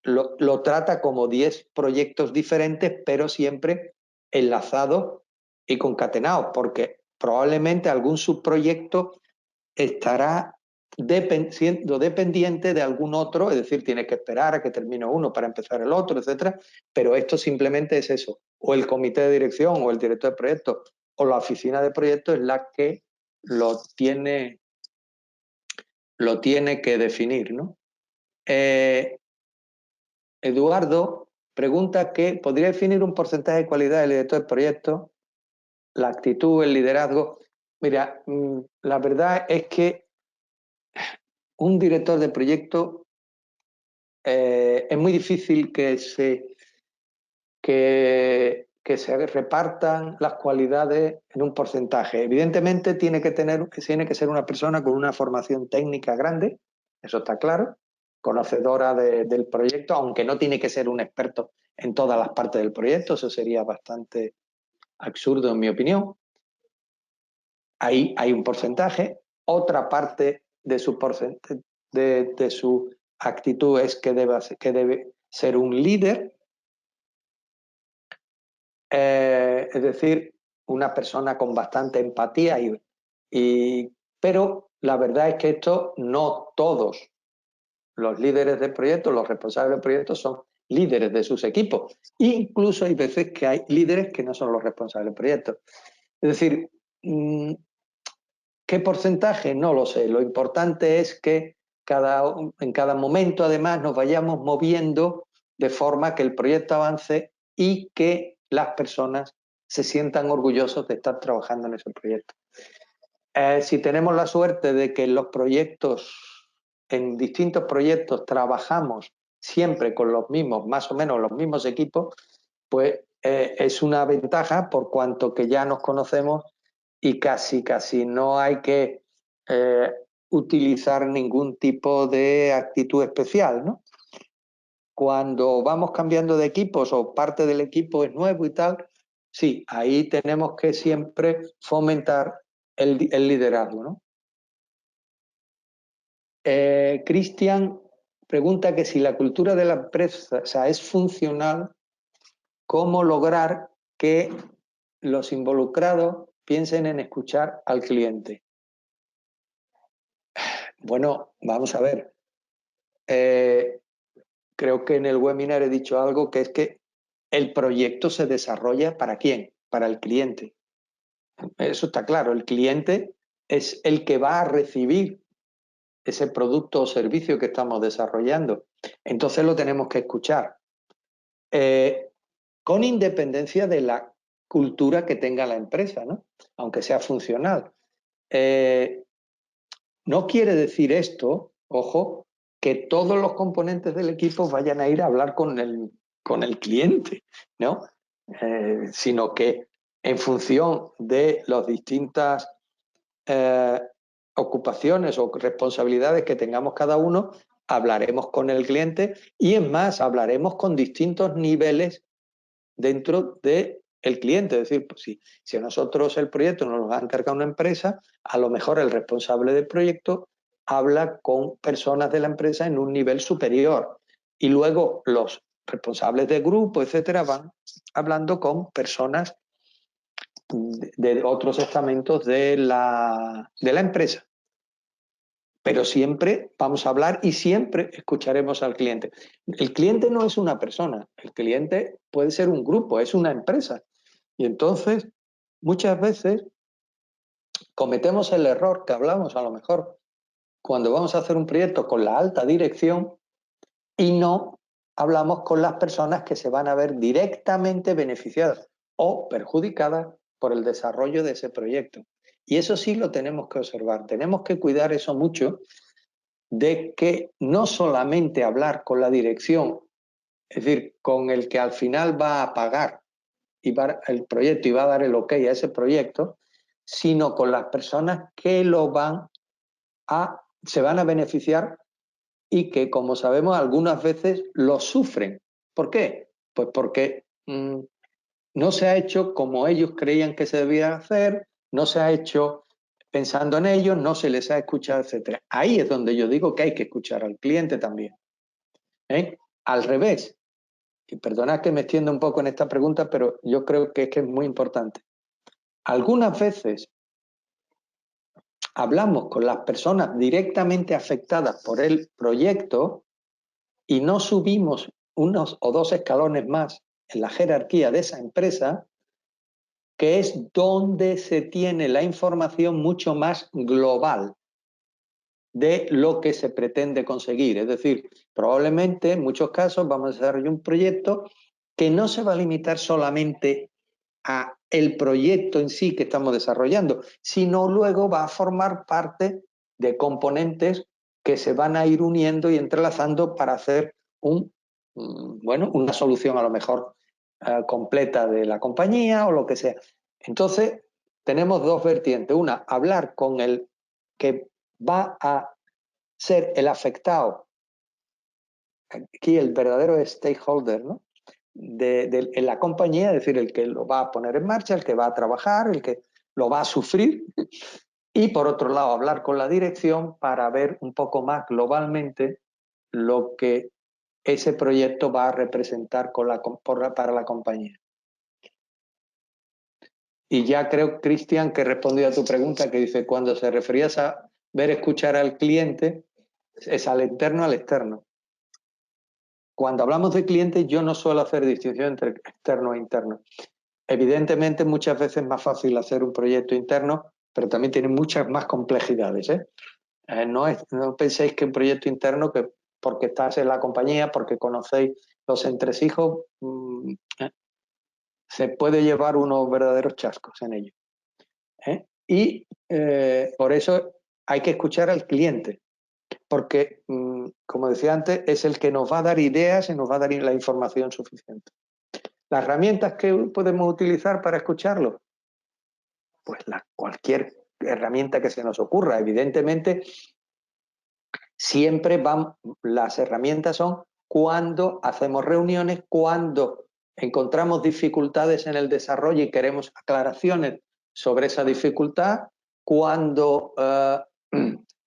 lo trata como 10 proyectos diferentes, pero siempre enlazados y concatenados, porque probablemente algún subproyecto estará siendo dependiente de algún otro, es decir, tiene que esperar a que termine uno para empezar el otro, etcétera, pero esto simplemente es eso, o el comité de dirección o el director de proyectos o la oficina de proyectos es la que lo tiene que definir, ¿no? Eduardo pregunta que ¿podría definir un porcentaje de cualidad del director de proyectos? La actitud, el liderazgo. Mira, la verdad es que un director de proyecto es muy difícil que se repartan las cualidades en un porcentaje. Evidentemente tiene que ser una persona con una formación técnica grande, eso está claro, conocedora del proyecto, aunque no tiene que ser un experto en todas las partes del proyecto, eso sería bastante absurdo en mi opinión. Ahí hay un porcentaje. Otra parte de su actitud es que debe ser un líder, es decir, una persona con bastante empatía, pero la verdad es que esto no todos los líderes de proyectos, los responsables de proyectos son líderes de sus equipos. Incluso hay veces que hay líderes que no son los responsables de proyectos. Es decir, ¿qué porcentaje? No lo sé. Lo importante es que en cada momento, además, nos vayamos moviendo de forma que el proyecto avance y que las personas se sientan orgullosos de estar trabajando en ese proyecto. Si tenemos la suerte de que en distintos proyectos trabajamos siempre con los mismos, más o menos los mismos equipos, pues es una ventaja por cuanto que ya nos conocemos y casi no hay que utilizar ningún tipo de actitud especial, ¿no? Cuando vamos cambiando de equipos o parte del equipo es nuevo y tal, sí, ahí tenemos que siempre fomentar el liderazgo, ¿no? Cristian pregunta que si la cultura de la empresa es funcional, ¿cómo lograr que los involucrados piensen en escuchar al cliente? Bueno, vamos a ver. Creo que en el webinar he dicho algo, que es que el proyecto se desarrolla ¿para quién? Para el cliente. Eso está claro. El cliente es el que va a recibir ese producto o servicio que estamos desarrollando. Entonces lo tenemos que escuchar. Con independencia de la cultura que tenga la empresa, ¿no? Aunque sea funcional. No quiere decir esto, ojo, que todos los componentes del equipo vayan a ir a hablar con el cliente, ¿no? Sino que en función de las distintas ocupaciones o responsabilidades que tengamos cada uno, hablaremos con el cliente y, es más, hablaremos con distintos niveles dentro del cliente. Es decir, pues si a nosotros el proyecto nos lo va a encargar una empresa, a lo mejor el responsable del proyecto habla con personas de la empresa en un nivel superior y luego los responsables de grupo, etcétera, van hablando con personas de otros estamentos de la empresa. Pero siempre vamos a hablar y siempre escucharemos al cliente. El cliente no es una persona, el cliente puede ser un grupo, es una empresa. Y entonces, muchas veces cometemos el error que hablamos a lo mejor cuando vamos a hacer un proyecto con la alta dirección y no hablamos con las personas que se van a ver directamente beneficiadas o perjudicadas por el desarrollo de ese proyecto. Y eso sí lo tenemos que observar. Tenemos que cuidar eso mucho, de que no solamente hablar con la dirección, es decir, con el que al final va a pagar el proyecto y va a dar el ok a ese proyecto, sino con las personas que se van a beneficiar y que, como sabemos, algunas veces lo sufren. ¿Por qué? Pues porque no se ha hecho como ellos creían que se debía hacer, no se ha hecho pensando en ellos, no se les ha escuchado, etc. Ahí es donde yo digo que hay que escuchar al cliente también. Al revés, y perdonad que me extienda un poco en esta pregunta, pero yo creo que es muy importante. Algunas veces hablamos con las personas directamente afectadas por el proyecto y no subimos unos o dos escalones más en la jerarquía de esa empresa, que es donde se tiene la información mucho más global de lo que se pretende conseguir. Es decir, probablemente en muchos casos vamos a desarrollar un proyecto que no se va a limitar solamente a el proyecto en sí que estamos desarrollando, sino luego va a formar parte de componentes que se van a ir uniendo y entrelazando para hacer una solución a lo mejor completa de la compañía o lo que sea. Entonces, tenemos dos vertientes. Una, hablar con el que va a ser el afectado, aquí el verdadero stakeholder, ¿no? En la compañía, es decir, el que lo va a poner en marcha, el que va a trabajar, el que lo va a sufrir. Y por otro lado, hablar con la dirección para ver un poco más globalmente lo que ese proyecto va a representar para la compañía. Y ya creo, Cristian, que he respondido a tu pregunta, que dice, cuando se referías a ver, escuchar al cliente, es al interno, al externo. Cuando hablamos de clientes, yo no suelo hacer distinción entre externo e interno. Evidentemente, muchas veces es más fácil hacer un proyecto interno, pero también tiene muchas más complejidades. No penséis que un proyecto interno, que porque estás en la compañía, porque conocéis los entresijos, se puede llevar unos verdaderos chascos en ello. Y por eso hay que escuchar al cliente, porque, como decía antes, es el que nos va a dar ideas y nos va a dar la información suficiente. ¿Las herramientas que podemos utilizar para escucharlo? Pues cualquier herramienta que se nos ocurra. Evidentemente, siempre las herramientas son cuando hacemos reuniones, cuando encontramos dificultades en el desarrollo y queremos aclaraciones sobre esa dificultad, cuando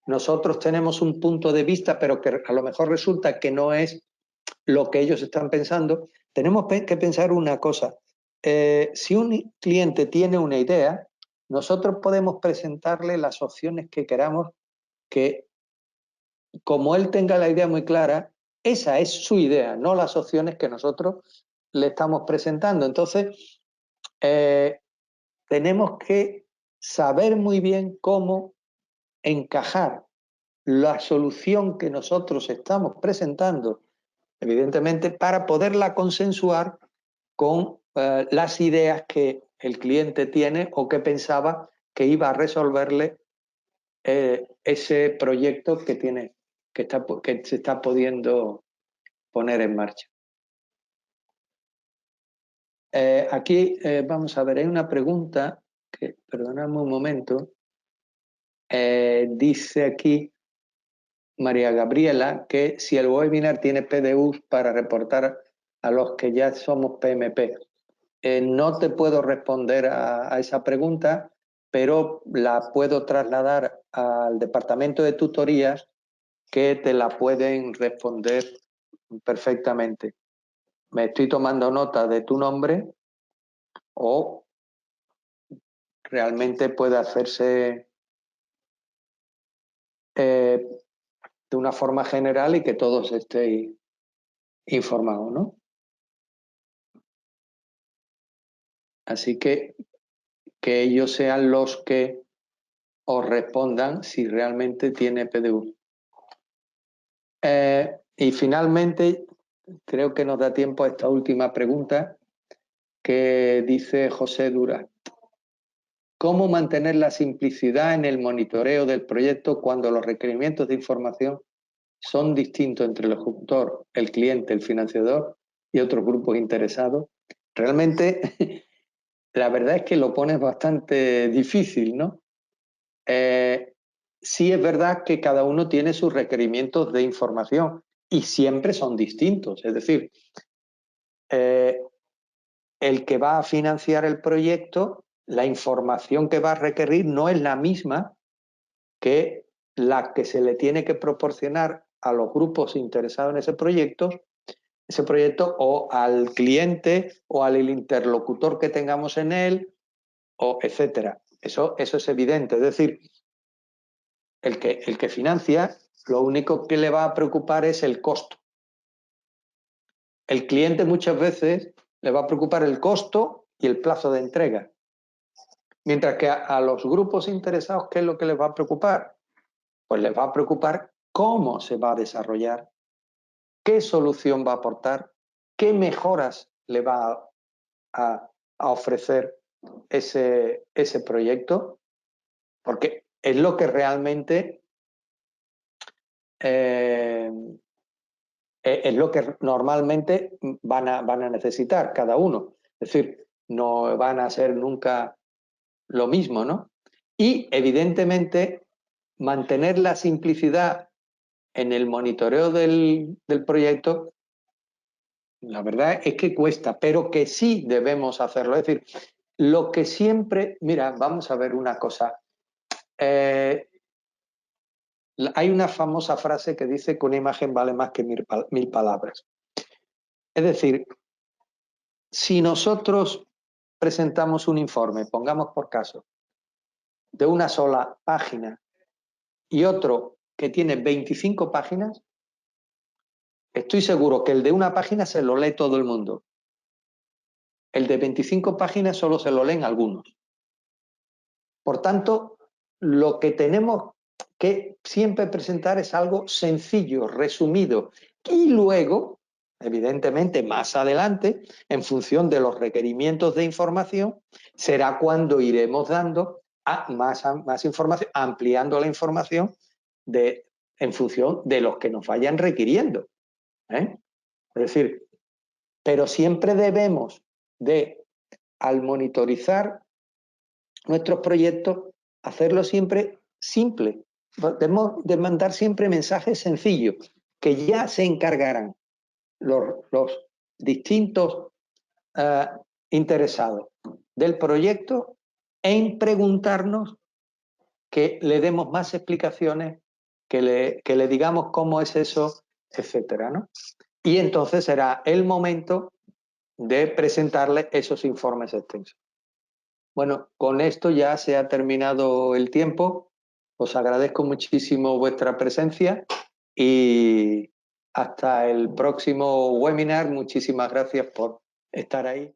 nosotros tenemos un punto de vista, pero que a lo mejor resulta que no es lo que ellos están pensando. Tenemos que pensar una cosa. Si un cliente tiene una idea, nosotros podemos presentarle las opciones que queramos, que como él tenga la idea muy clara, esa es su idea, no las opciones que nosotros le estamos presentando. Entonces, tenemos que saber muy bien cómo encajar la solución que nosotros estamos presentando, evidentemente, para poderla consensuar con las ideas que el cliente tiene o que pensaba que iba a resolverle ese proyecto que tiene, que se está pudiendo poner en marcha. Aquí vamos a ver, hay una pregunta que, perdonadme un momento, dice aquí María Gabriela que si el webinar tiene PDUs para reportar a los que ya somos PMP. No te puedo responder a esa pregunta, pero la puedo trasladar al departamento de tutorías, que te la pueden responder perfectamente. Me estoy tomando nota de tu nombre, o realmente puede hacerse de una forma general y que todos estéis informados, ¿no? Así que ellos sean los que os respondan si realmente tiene PDU. Y finalmente, creo que nos da tiempo a esta última pregunta que dice José Durán. ¿Cómo mantener la simplicidad en el monitoreo del proyecto cuando los requerimientos de información son distintos entre el ejecutor, el cliente, el financiador y otros grupos interesados? Realmente, la verdad es que lo pones bastante difícil, ¿no? Sí es verdad que cada uno tiene sus requerimientos de información y siempre son distintos. Es decir, el que va a financiar el proyecto, la información que va a requerir no es la misma que la que se le tiene que proporcionar a los grupos interesados en ese proyecto o al cliente o al interlocutor que tengamos en él, o etcétera. Eso es evidente. Es decir, el que financia, lo único que le va a preocupar es el costo. El cliente muchas veces le va a preocupar el costo y el plazo de entrega. Mientras que a los grupos interesados, ¿qué es lo que les va a preocupar? Pues les va a preocupar cómo se va a desarrollar, qué solución va a aportar, qué mejoras le va a ofrecer ese proyecto, porque es lo que realmente es lo que normalmente van a necesitar cada uno. Es decir, no van a ser nunca lo mismo, ¿no? Y evidentemente mantener la simplicidad en el monitoreo del proyecto, la verdad es que cuesta, pero que sí debemos hacerlo. Es decir, lo que siempre, mira, vamos a ver una cosa. Hay una famosa frase que dice que una imagen vale más que mil palabras. Es decir, si nosotros presentamos un informe, pongamos por caso, de una sola página y otro que tiene 25 páginas, estoy seguro que el de una página se lo lee todo el mundo. El de 25 páginas solo se lo leen algunos. Por tanto, lo que tenemos que siempre presentar es algo sencillo, resumido, y luego, evidentemente, más adelante, en función de los requerimientos de información, será cuando iremos dando más información, ampliando la información en función de los que nos vayan requiriendo. Es decir, pero siempre debemos de, al monitorizar nuestros proyectos, hacerlo siempre simple. debemos de mandar siempre mensajes sencillos, que ya se encargarán los distintos interesados del proyecto en preguntarnos, que le demos más explicaciones, que le digamos cómo es eso, etcétera, ¿no? Y entonces será el momento de presentarle esos informes extensos. Bueno, con esto ya se ha terminado el tiempo. Os agradezco muchísimo vuestra presencia y hasta el próximo webinar. Muchísimas gracias por estar ahí.